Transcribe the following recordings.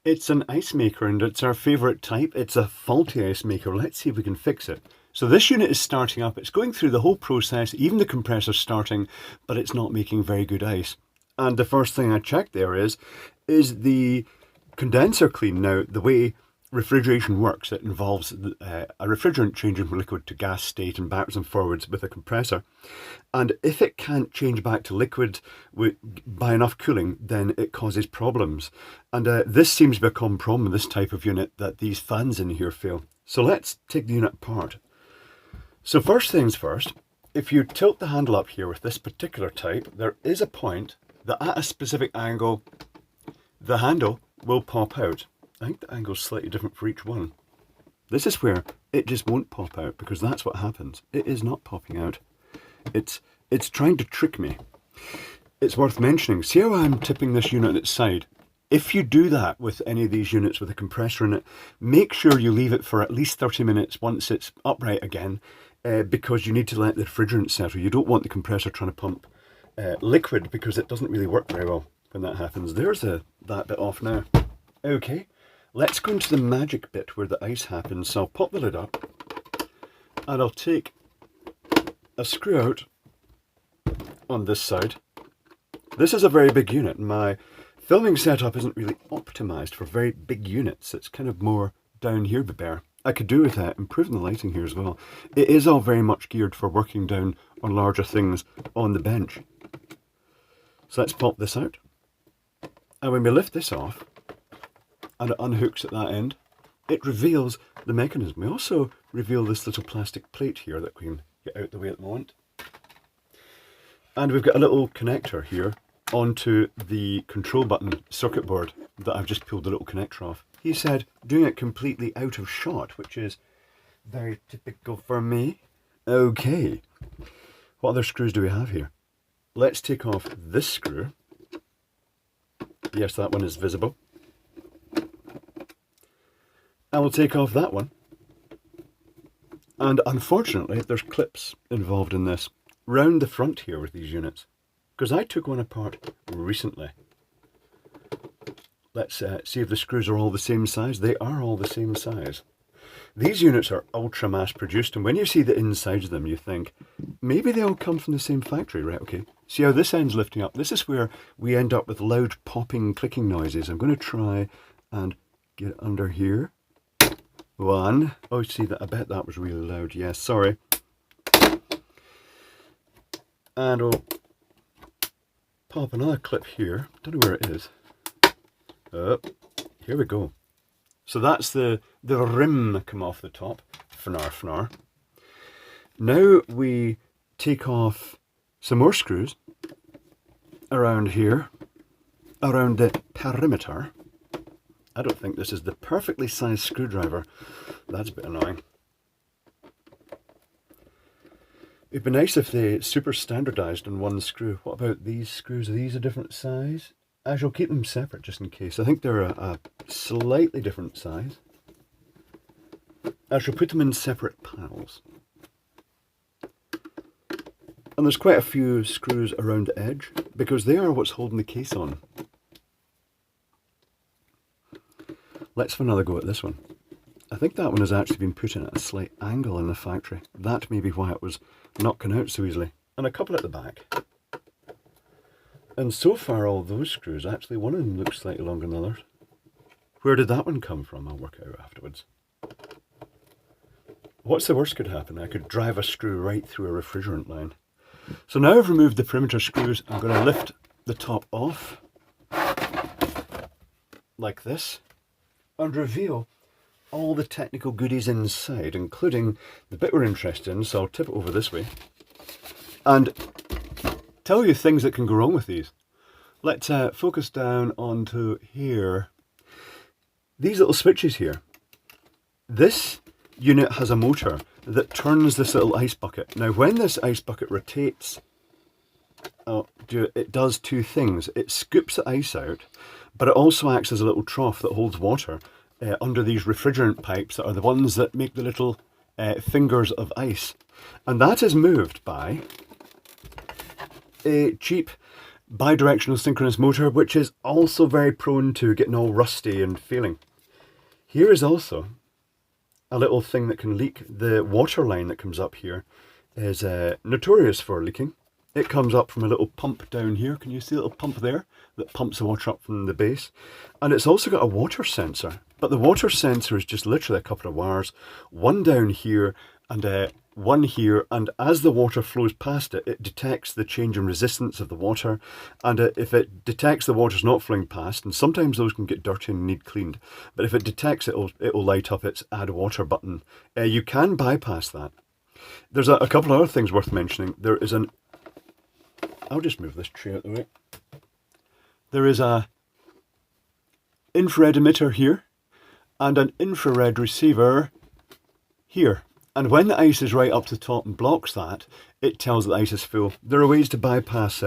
It's an ice maker and it's our favorite type. It's a faulty ice maker. Let's see if we can fix it. So this unit is starting up. It's going through the whole process, even the compressor's starting, but it's not making very good ice. And the first thing I checked there is the condenser clean. Now, the way refrigeration works, it involves a refrigerant changing from liquid to gas state and backwards and forwards with a compressor. And if it can't change back to liquid by enough cooling, then it causes problems. And this seems to be a common problem with this type of unit, that these fans in here fail. So let's take the unit apart. So first things first, if you tilt the handle up here with this particular type, there is a point that at a specific angle, the handle will pop out. I think the angle's slightly different for each one. This is where it just won't pop out, because that's what happens. It is not popping out. It's trying to trick me. It's worth mentioning, see how I'm tipping this unit on its side? If you do that with any of these units with a compressor in it, make sure you leave it for at least 30 minutes once it's upright again, because you need to let the refrigerant settle. You don't want the compressor trying to pump liquid, because it doesn't really work very well when that happens. There's that bit off now. Okay, let's go into the magic bit where the ice happens. So I'll pop the lid up and I'll take a screw out on this side. This is a very big unit. My filming setup isn't really optimized for very big units. It's kind of more down here the bear. I could do with improving the lighting here as well. It is all very much geared for working down on larger things on the bench. So let's pop this out. And when we lift this off, and it unhooks at that end, it reveals the mechanism. We also reveal this little plastic plate here that we can get out the way at the moment. And we've got a little connector here onto the control button circuit board that I've just pulled the little connector off. He said doing it completely out of shot, which is very typical for me. Okay, what other screws do we have here? Let's take off this screw. Yes, that one is visible. I will take off that one. And unfortunately, there's clips involved in this round the front here with these units, because I took one apart recently. Let's see if the screws are all the same size. They are all the same size. These units are ultra mass produced, and when you see the inside of them, you think maybe they all come from the same factory, right? Okay, see how this end's lifting up? This is where we end up with loud popping, clicking noises. I'm going to try and get under here. One. Oh, see that? I bet that was really loud. Yes, sorry. And we'll pop another clip here. Don't know where it is. Here we go. So that's the rim come off the top. Fnar, fnar. Now we take off some more screws around here, around the perimeter. I don't think this is the perfectly sized screwdriver. That's a bit annoying. It'd be nice if they super standardized on one screw. What about these screws? Are these a different size? I shall keep them separate just in case. I think they're a slightly different size. I shall put them in separate piles. And there's quite a few screws around the edge, because they are what's holding the case on. Let's have another go at this one. I think that one has actually been put in at a slight angle in the factory. That may be why it was not coming out so easily. And a couple at the back. And so far all those screws, actually one of them looks slightly longer than others. Where did that one come from? I'll work it out afterwards. What's the worst could happen? I could drive a screw right through a refrigerant line. So now I've removed the perimeter screws, I'm going to lift the top off like this and reveal all the technical goodies inside, including the bit we're interested in. So I'll tip it over this way and tell you things that can go wrong with these. Let's focus down onto here. These little switches here. This unit has a motor that turns this little ice bucket. Now when this ice bucket rotates, it does two things. It scoops the ice out, but it also acts as a little trough that holds water under these refrigerant pipes that are the ones that make the little fingers of ice. And that is moved by a cheap Bidirectional synchronous motor, which is also very prone to getting all rusty and failing. Here is also a little thing that can leak. The water line that comes up here is notorious for leaking. It comes up from a little pump down here. Can you see a little pump there that pumps the water up from the base? And it's also got a water sensor. But the water sensor is just literally a couple of wires, one down here and one here. And as the water flows past it, it detects the change in resistance of the water. And if it detects the water's not flowing past, and sometimes those can get dirty and need cleaned, but if it detects it, it'll light up its add water button. You can bypass that. There's a couple of other things worth mentioning. There is an... I'll just move this tray out of the way. There is a infrared emitter here and an infrared receiver here. And when the ice is right up to the top and blocks that, it tells that the ice is full. There are ways to bypass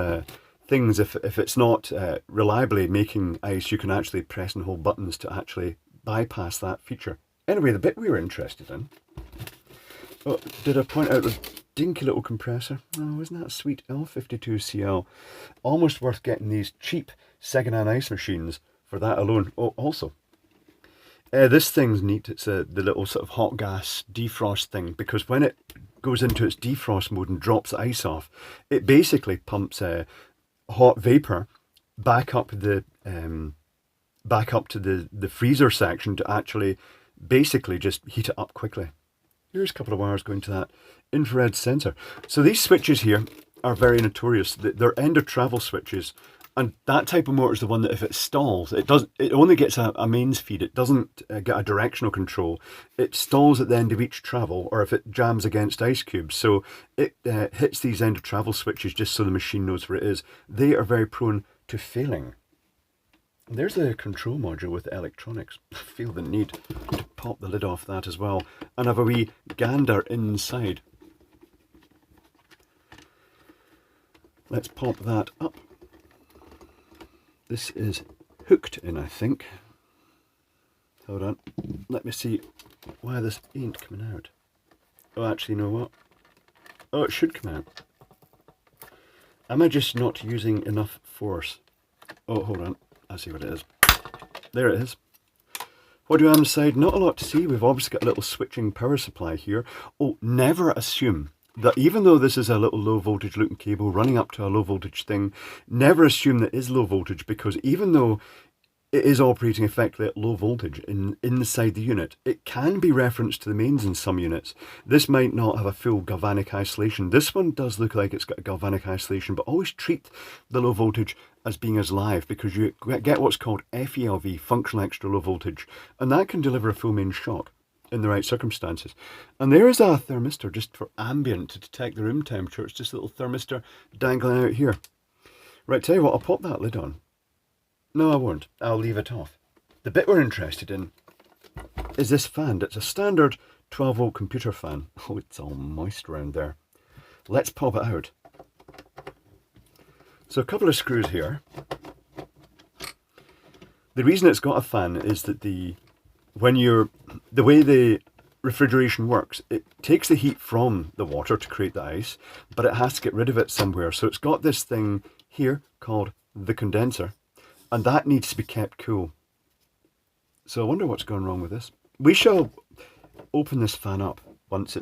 things. If it's not reliably making ice, you can actually press and hold buttons to actually bypass that feature. Anyway, the bit we were interested in... Oh, did I point out the dinky little compressor? Oh, isn't that sweet? L52CL. Almost worth getting these cheap second-hand ice machines for that alone. Oh, also, this thing's neat. It's the little sort of hot gas defrost thing, because when it goes into its defrost mode and drops the ice off, it basically pumps hot vapor back up to the freezer section to actually basically just heat it up quickly. Here's a couple of wires going to that infrared sensor. So these switches here are very notorious. They're end of travel switches, and that type of motor is the one that if it stalls, it only gets a mains feed. It doesn't get a directional control. It stalls at the end of each travel, or if it jams against ice cubes. So it hits these end of travel switches just so the machine knows where it is. They are very prone to failing. There's the control module with electronics. I feel the need to pop the lid off that as well and have a wee gander inside. Let's pop that up. This is hooked in, I think. Hold on. Let me see why this ain't coming out. Oh, actually, you know what? Oh, it should come out. Am I just not using enough force? Oh, hold on. I see what it is. There it is. What do we have inside? Not a lot to see. We've obviously got a little switching power supply here. Oh, never assume that even though this is a little low voltage looking cable running up to a low voltage thing, never assume that it is low voltage, because even though it is operating effectively at low voltage inside the unit, it can be referenced to the mains in some units. This might not have a full galvanic isolation. This one does look like it's got a galvanic isolation, but always treat the low voltage as being as live, because you get what's called FELV, functional extra low voltage, and that can deliver a full mains shock in the right circumstances. And there is a thermistor just for ambient to detect the room temperature. It's just a little thermistor dangling out here. Right, tell you what, I'll pop that lid on. No, I won't. I'll leave it off. The bit we're interested in is this fan. It's a standard 12 volt computer fan. Oh, it's all moist around there. Let's pop it out. So a couple of screws here. The reason it's got a fan is that the way the refrigeration works, it takes the heat from the water to create the ice, but it has to get rid of it somewhere. So it's got this thing here called the condenser, and that needs to be kept cool. So I wonder what's gone wrong with this. We shall open this fan up once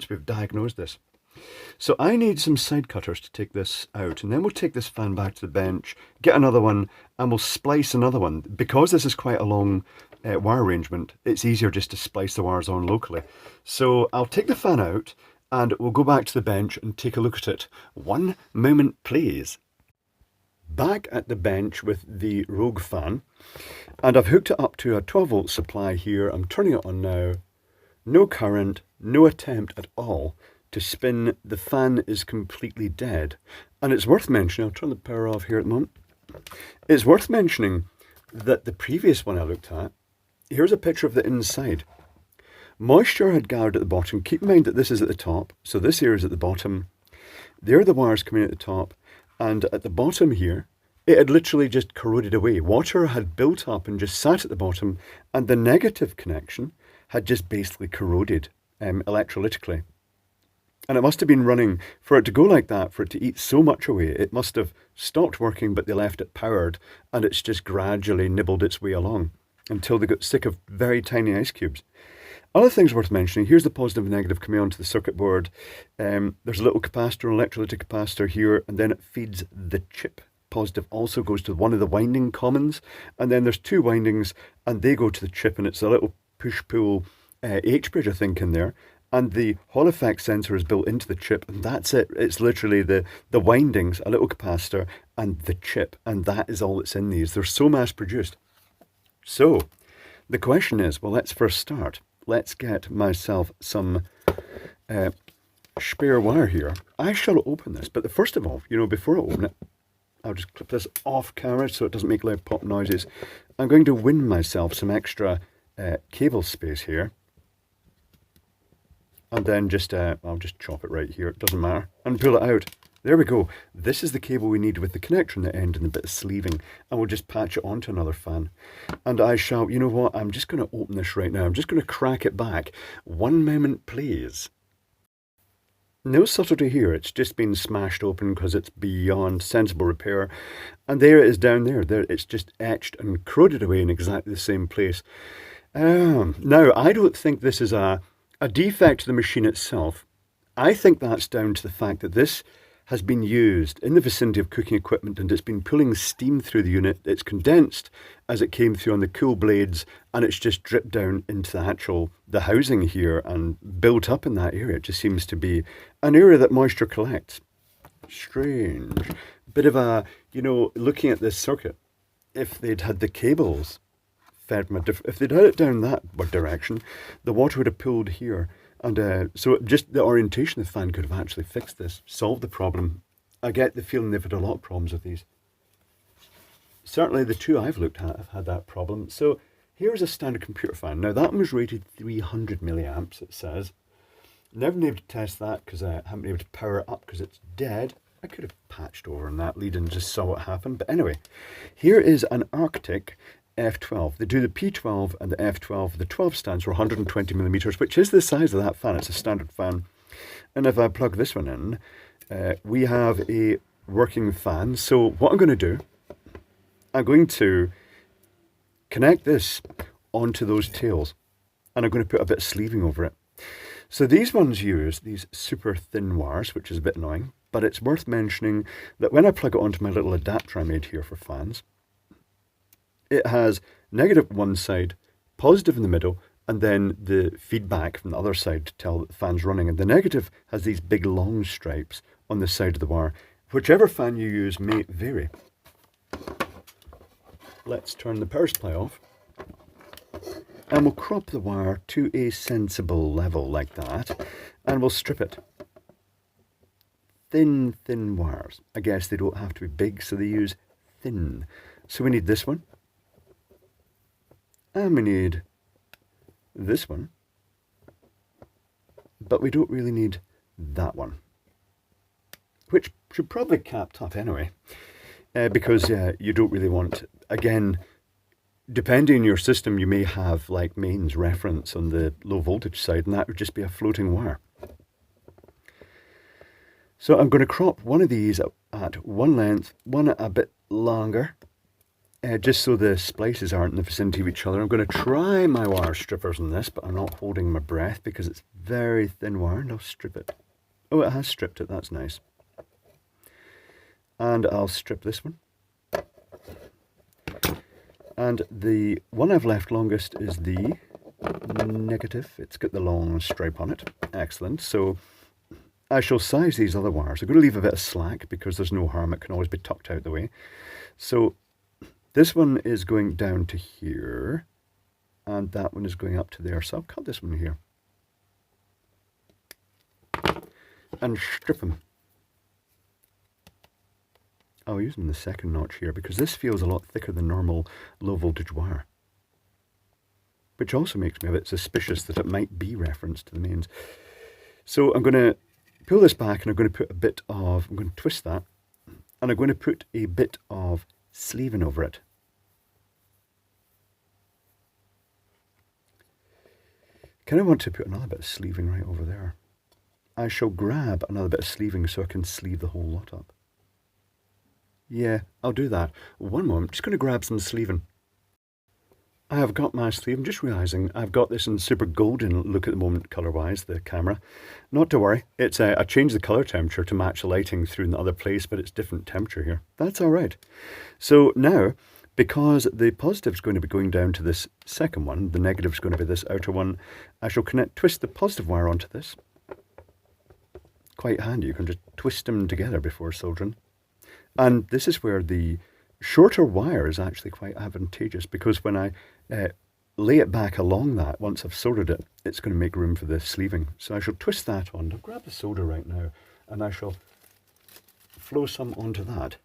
we've diagnosed this. So I need some side cutters to take this out, and then we'll take this fan back to the bench, get another one, and we'll splice another one. Because this is quite a long wire arrangement, it's easier just to splice the wires on locally. So I'll take the fan out and we'll go back to the bench and take a look at it. One moment, please. Back at the bench with the Rogue fan, and I've hooked it up to a 12 volt supply here. I'm turning it on now. No current, no attempt at all to spin. The fan is completely dead. And it's worth mentioning, I'll turn the power off here at the moment. It's worth mentioning that the previous one I looked at, here's a picture of the inside. Moisture had gathered at the bottom. Keep in mind that this is at the top, so this here is at the bottom. There are the wires coming at the top, and at the bottom here, it had literally just corroded away. Water had built up and just sat at the bottom, and the negative connection had just basically corroded electrolytically. And it must have been running, for it to go like that, for it to eat so much away, it must have stopped working, but they left it powered, and it's just gradually nibbled its way along until they got sick of very tiny ice cubes. Other things worth mentioning, here's the positive and negative coming onto the circuit board. There's a little capacitor, an electrolytic capacitor here, and then it feeds the chip. Positive also goes to one of the winding commons, and then there's two windings, and they go to the chip, and it's a little push-pull H-bridge, I think, in there. And the Hall effect sensor is built into the chip, and that's it. It's literally the windings, a little capacitor, and the chip, and that is all that's in these. They're so mass-produced. So, the question is, well, let's first start. Let's get myself some spare wire here. I shall open this, but first of all, before I open it, I'll just clip this off camera so it doesn't make loud pop noises. I'm going to win myself some extra cable space here. And then I'll just chop it right here, it doesn't matter, and pull it out. There we go. This is the cable we need with the connector on the end and a bit of sleeving, and we'll just patch it onto another fan. And I shall, you know what, I'm just going to open this right now. I'm just going to crack it back. One moment, please. No subtlety here, it's just been smashed open because it's beyond sensible repair. And there it is down there. It's just etched and corroded away in exactly the same place. Now, I don't think this is a defect to the machine itself. I think that's down to the fact that this has been used in the vicinity of cooking equipment, and it's been pulling steam through the unit. It's condensed as it came through on the cool blades, and it's just dripped down into the housing here and built up in that area. It just seems to be an area that moisture collects. Strange. Bit of a, looking at this circuit, if they'd had the cables fed from if they'd had it down that direction, the water would have pooled here. And so just the orientation of the fan could have actually fixed this, solved the problem. I get the feeling they've had a lot of problems with these. Certainly the two I've looked at have had that problem. So here's a standard computer fan. Now that one was rated 300 milliamps, it says. Never been able to test that because I haven't been able to power it up because it's dead. I could have patched over on that lead and just saw what happened. But anyway, here is an Arctic F12. They do the P12 and the F12. The 12 stands for 120 millimeters, which is the size of that fan. It's a standard fan. And if I plug this one in, we have a working fan. So what I'm going to do, I'm going to connect this onto those tails, and I'm going to put a bit of sleeving over it. So these ones use these super thin wires, which is a bit annoying, but it's worth mentioning that when I plug it onto my little adapter I made here for fans, it has negative one side, positive in the middle, and then the feedback from the other side to tell that the fan's running. And the negative has these big long stripes on the side of the wire. Whichever fan you use may vary. Let's turn the power supply off. And we'll crop the wire to a sensible level like that. And we'll strip it. Thin wires. I guess they don't have to be big, so they use thin. So we need this one. And we need this one, but we don't really need that one, which should probably capped up anyway, because you don't really want, again, depending on your system, you may have like mains reference on the low voltage side, and that would just be a floating wire. So I'm going to crop one of these at one length, one a bit longer, just so the splices aren't in the vicinity of each other. I'm going to try my wire strippers on this, but I'm not holding my breath because it's very thin wire, and I'll strip it. Oh, it has stripped it, that's nice. And I'll strip this one. And the one I've left longest is the negative. It's got the long stripe on it. Excellent. So I shall size these other wires. I'm going to leave a bit of slack because there's no harm. It can always be tucked out the way. So this one is going down to here, and that one is going up to there. So I'll cut this one here and strip them. I'll use them in the second notch here because this feels a lot thicker than normal low voltage wire, which also makes me a bit suspicious that it might be referenced to the mains. So I'm going to pull this back, and I'm going to put a bit of, I'm going to twist that, and I'm going to put a bit of sleeving over it. Kind of want to put another bit of sleeving right over there. I shall grab another bit of sleeving so I can sleeve the whole lot up. Yeah, I'll do that. One moment, just going to grab some sleeving. I have got my sleeve. I'm just realising I've got this in super golden look at the moment, colour-wise, the camera. Not to worry, it's I changed the colour temperature to match the lighting through in the other place, but it's different temperature here. That's all right. So now, because the positive is going to be going down to this second one, the negative is going to be this outer one, I shall twist the positive wire onto this. Quite handy, you can just twist them together before soldering. And this is where the shorter wire is actually quite advantageous, because when I lay it back along that, once I've soldered it, it's going to make room for the sleeving. So I shall twist that on. I'll grab the solder right now and I shall flow some onto that.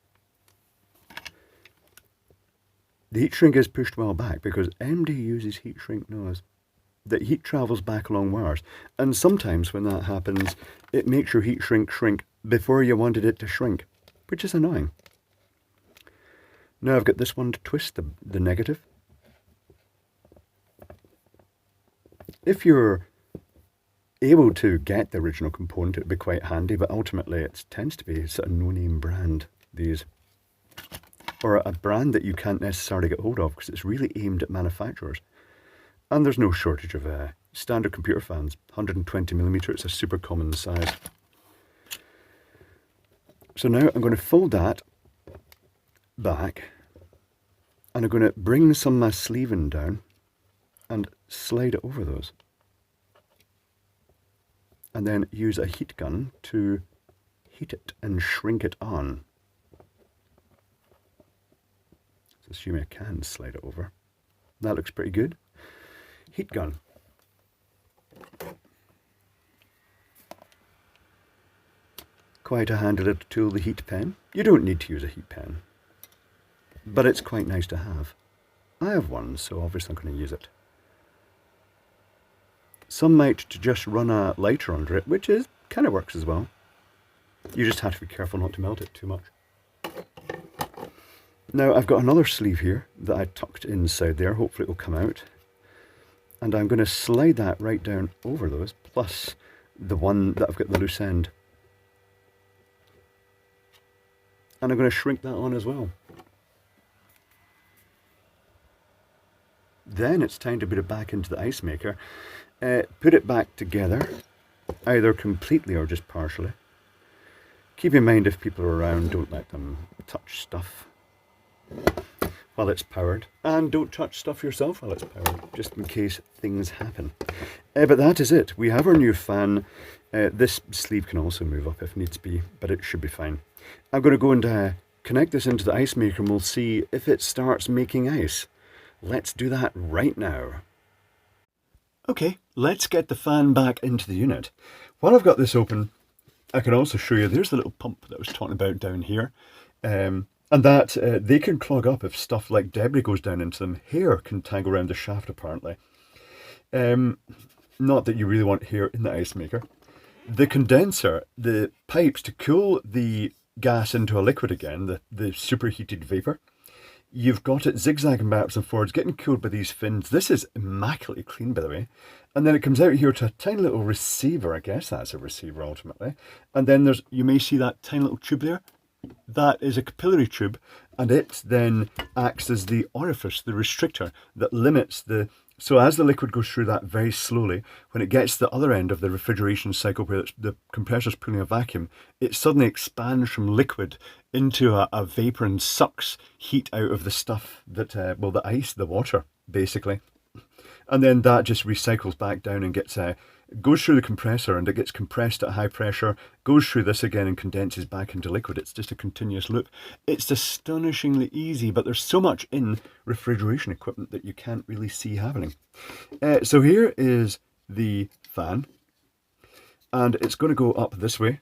The heat shrink is pushed well back because MD uses heat shrink knows that heat travels back along wires, and sometimes when that happens it makes your heat shrink before you wanted it to shrink, which is annoying. Now I've got this one to twist the negative. If you're able to get the original component, it would be quite handy, but ultimately it tends to be sort of no-name brand, these. Or a brand that you can't necessarily get hold of because it's really aimed at manufacturers. And there's no shortage of standard computer fans. 120mm, it's a super common size. So now I'm going to fold that back and I'm going to bring some of my sleeving down and slide it over those. And then use a heat gun to heat it and shrink it on. So assuming I can slide it over. That looks pretty good. Heat gun. Quite a handy little tool, the heat pen. You don't need to use a heat pen, but it's quite nice to have. I have one, so obviously I'm going to use it. Some might just run a lighter under it, which kind of works as well. You just have to be careful not to melt it too much. Now I've got another sleeve here that I tucked inside there, hopefully it will come out. And I'm going to slide that right down over those, plus the one that I've got the loose end. And I'm going to shrink that on as well. Then it's time to put it back into the ice maker. Put it back together, either completely or just partially. Keep in mind if people are around, don't let them touch stuff while it's powered. And don't touch stuff yourself while it's powered, just in case things happen. But that is it. We have our new fan. This sleeve can also move up if needs be, but it should be fine. I'm going to go and connect this into the ice maker and we'll see if it starts making ice. Let's do that right now. Okay, let's get the fan back into the unit. While I've got this open, I can also show you, there's the little pump that I was talking about down here. And that they can clog up if stuff like debris goes down into them. Hair can tangle around the shaft apparently. Not that you really want hair in the ice maker. The condenser, the pipes to cool the gas into a liquid again, the superheated vapor, you've got it zigzagging backwards and forwards, getting cooled by these fins. This is immaculately clean, by the way. And then it comes out here to a tiny little receiver. I guess that's a receiver ultimately. And then you may see that tiny little tube there. That is a capillary tube, and it then acts as the orifice, the restrictor that limits the... So as the liquid goes through that very slowly, when it gets to the other end of the refrigeration cycle where the compressor's pulling a vacuum, it suddenly expands from liquid into a vapor and sucks heat out of the stuff that, well, the ice, the water, basically. And then that just recycles back down and goes through the compressor, and it gets compressed at high pressure, goes through this again and condenses back into liquid. It's just a continuous loop. It's astonishingly easy, but there's so much in refrigeration equipment that you can't really see happening. So here is the fan, and it's going to go up this way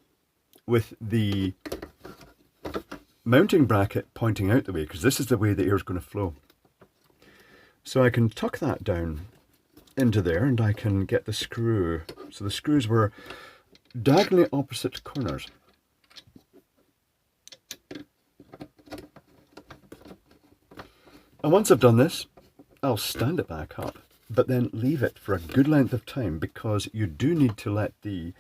with the mounting bracket pointing out the way, because this is the way the air is going to flow. So I can tuck that down into there and I can get the screw. So the screws were diagonally opposite corners. And once I've done this, I'll stand it back up, but then leave it for a good length of time, because you do need to let the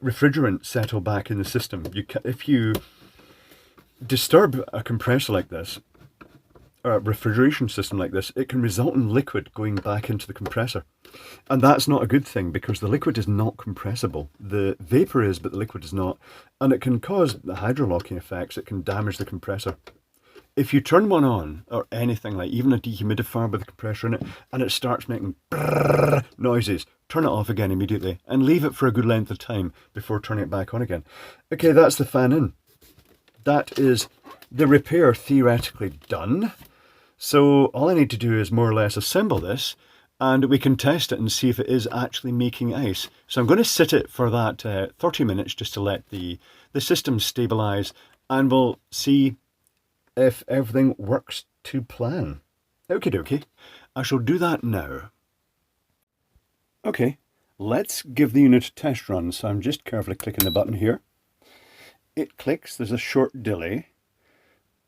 refrigerant settle back in the system. If you disturb a compressor like this, or a refrigeration system like this, it can result in liquid going back into the compressor. And that's not a good thing, because the liquid is not compressible. The vapor is, but the liquid is not. And it can cause the hydrolocking effects. It can damage the compressor. If you turn one on, or anything like even a dehumidifier with a compressor in it, and it starts making brrrr noises, turn it off again immediately and leave it for a good length of time before turning it back on again. Okay, that's the fan in. That is the repair theoretically done. So all I need to do is more or less assemble this, and we can test it and see if it is actually making ice. So I'm going to sit it for that 30 minutes just to let the system stabilize, and we'll see if everything works to plan. Okie dokie, I shall do that now. Okay, let's give the unit a test run. So I'm just carefully clicking the button here. It clicks, there's a short delay,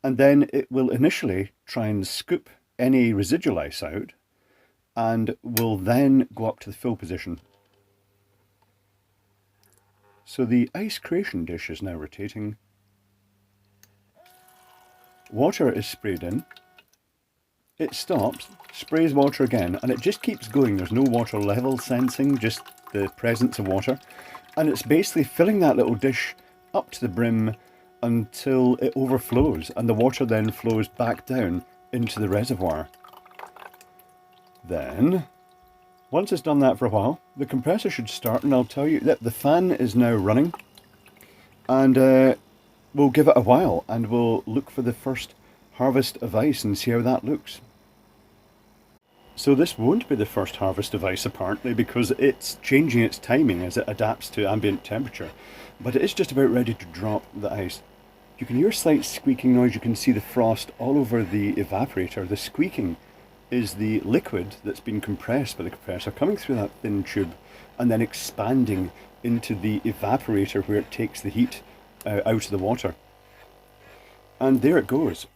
and then it will initially try and scoop any residual ice out, and will then go up to the fill position. So the ice creation dish is now rotating. Water is sprayed in. It stops, sprays water again, and it just keeps going. There's no water level sensing, just the presence of water. And it's basically filling that little dish up to the brim until it overflows, and the water then flows back down into the reservoir. Then, once it's done that for a while, the compressor should start, and I'll tell you that the fan is now running, and we'll give it a while and we'll look for the first harvest of ice and see how that looks. So this won't be the first harvest of ice apparently, because it's changing its timing as it adapts to ambient temperature, but it is just about ready to drop the ice. You can hear a slight squeaking noise. You can see the frost all over the evaporator. The squeaking is the liquid that's been compressed by the compressor coming through that thin tube and then expanding into the evaporator where it takes the heat out of the water. And there it goes.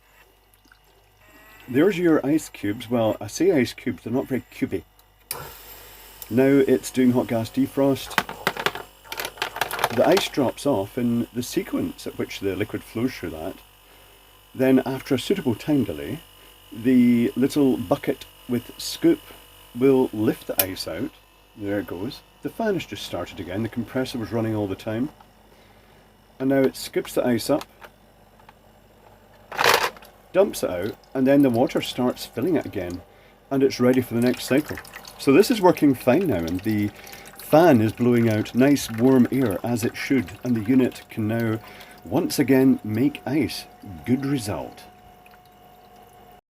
There's your ice cubes. Well, I say ice cubes, they're not very cubey. Now it's doing hot gas defrost. The ice drops off in the sequence at which the liquid flows through that. Then after a suitable time delay, the little bucket with scoop will lift the ice out. There it goes. The fan has just started again. The compressor was running all the time. And now it scoops the ice up, dumps it out, and then the water starts filling it again, and it's ready for the next cycle. So this is working fine now, and the fan is blowing out nice warm air as it should, and the unit can now once again make ice. Good result.